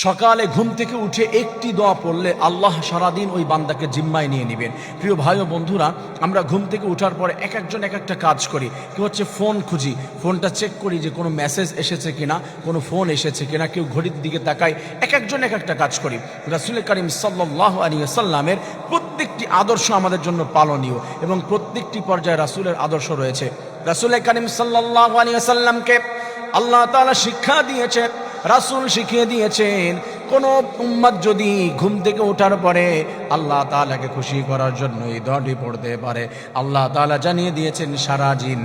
সকালে ঘুম থেকে উঠে একটি দোয়া পড়লে আল্লাহ সারাদিন ওই বান্দাকে জিম্মায় নিয়ে নেবেন। প্রিয় ভাই ও বন্ধুরা, আমরা ঘুম থেকে উঠার পরে এক একজন এক একটা কাজ করি। কেউ হচ্ছে ফোন খুঁজি, ফোনটা চেক করি যে কোনো মেসেজ এসেছে কিনা, কোনো ফোন এসেছে কিনা, কেউ ঘড়ির দিকে তাকায়, এক একজন এক একটা কাজ করি। রাসূল করিম সাল্লাল্লাহু আলাইহি ওয়াসাল্লামের প্রত্যেকটি আদর্শ আমাদের জন্য পালনীয় এবং প্রত্যেকটি পর্যায়ে রাসূলের আদর্শ রয়েছে। রাসূল করিম সাল্লাল্লাহু আলাইহি ওয়াসাল্লামকে আল্লাহ তাআলা শিক্ষা দিয়েছেন, রাসূল শিখিয়ে দিয়েছেন, কোন উম্মত যদি ঘুম থেকে ওঠার পরে আল্লাহ তাআলাকে খুশি করার জন্য এই দোয়াটি পড়তে পারে, আল্লাহ তাআলা জানিয়ে দিয়েছেন সারা জিন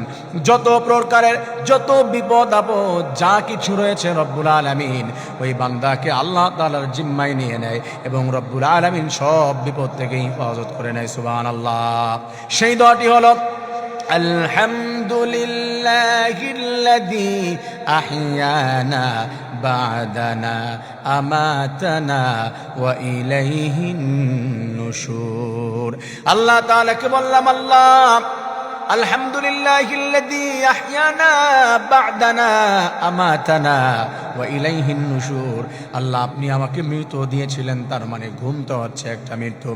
যত প্রকারের যত বিপদ আপদ যা কিছু রয়েছে রব্বুল আলামিন ওই বান্দাকে আল্লাহ তাআলার জিম্মায় নিয়ে নেয় এবং রব্বুল আলামিন সব বিপদ থেকে হেফাজত করে নেয়। সুবহানাল্লাহ। সেই দোয়াটি হলো আলহামদুলিল্লাহিল্লাযী আহইয়ানা বা'দানা আমাতানা ওয়া ইলাইহিন নুশুর। আল্লাহ তাআলাকে বললাম, আল্লাহ আলহামদুলিল্লাহিল্লাযী আহইয়ানা বা'দানা আমাতানা ওয়া ইলাইহিন নুশুর। আল্লাহ, আপনি আমাকে মৃত্যু দিয়েছিলেন, তার মানে ঘুম তো হচ্ছে একটা মৃত্যু।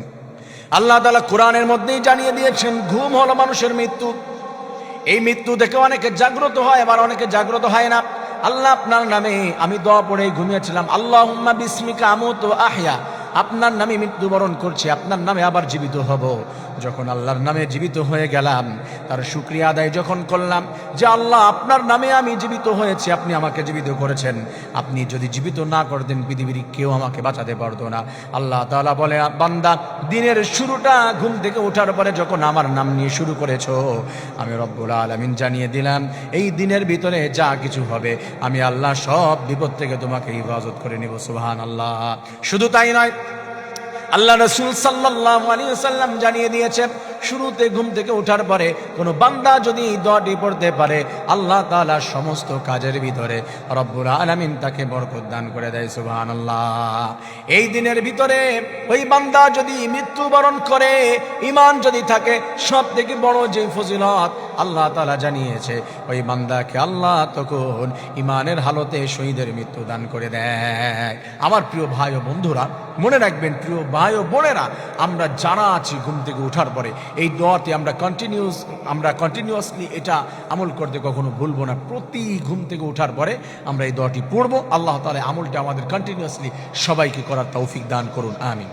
আল্লাহ তাআলা কোরআনের মধ্যেই জানিয়ে দিয়েছেন ঘুম হলো মানুষের মৃত্যু। এই মৃত্যু থেকে অনেকে জাগ্রত হয়, আবার অনেকে জাগ্রত হয় না। আল্লাহ, আপনার নামে আমি দোয়া পড়ে ঘুমিয়েছিলাম, আল্লাহুম্মা বিসমিকা আমুতু আহয়া, আপনার নামে মৃত্যুবরণ করছি, আপনার নামে আবার জীবিত হব। যখন আল্লাহর নামে জীবিত হয়ে গেলাম, তার শুকরিয়া আদায় যখন করলাম যে আল্লাহ আপনার নামে আমি জীবিত হয়েছি, আপনি আমাকে জীবিত করেছেন, আপনি যদি জীবিত না করতেন পৃথিবীর কেউ আমাকে বাঁচাতে পারতো না। আল্লাহ তাআলা বলে, বান্দা দিনের শুরুটা ঘুম থেকে ওঠার পরে যখন আমার নাম নিয়ে শুরু করেছো, আমি রব্বুল আলামিন জানিয়ে দিলাম এই দিনের ভিতরে যা কিছু হবে আমি আল্লাহ সব বিপদ থেকে তোমাকে হেফাজত করে নিব। সুবহানাল্লাহ। শুধু তাই নয়, আল্লাহ রাসূল সাল্লাল্লাহু আলাইহি ওয়াসাল্লাম জানিয়ে দিয়েছেন শুরুতে ঘুম থেকে ওঠার পরে কোনো বান্দা যদি দোয়াটি পড়তে পারে আল্লাহ তাআলা সমস্ত কাজের ভিতরে রব্বুল আলামিন তাকে বরকত দান করে দেয়। সুবহানাল্লাহ। এই দিনের ভিতরে ওই বান্দা যদি মৃত্যুবরণ করে ঈমান যদি থাকে, সব থেকে বড় যে ফজিলত আল্লাহ তাআলা জানিয়েছে ওই বান্দাকে আল্লাহ তখন ঈমানের হালতে শহীদের মৃত্যু দান করে দেয়। আমার প্রিয় ভাই ও বন্ধুরা, মনে রাখবেন, প্রিয় ভাই ও বোনেরা, আমরা যারা আছি ঘুম থেকে ওঠার পরে এই দোয়াতে আমরা কন্টিনিউয়াসলি এটা আমল করতে কখনো ভুলবো না। প্রতি ঘুম থেকে ওঠার পরে আমরা এই দোয়াটি পড়বো। আল্লাহ তাআলা আমলটা আমাদের কন্টিনিউয়াসলি সবাইকে করার তৌফিক দান করুন। আমিন।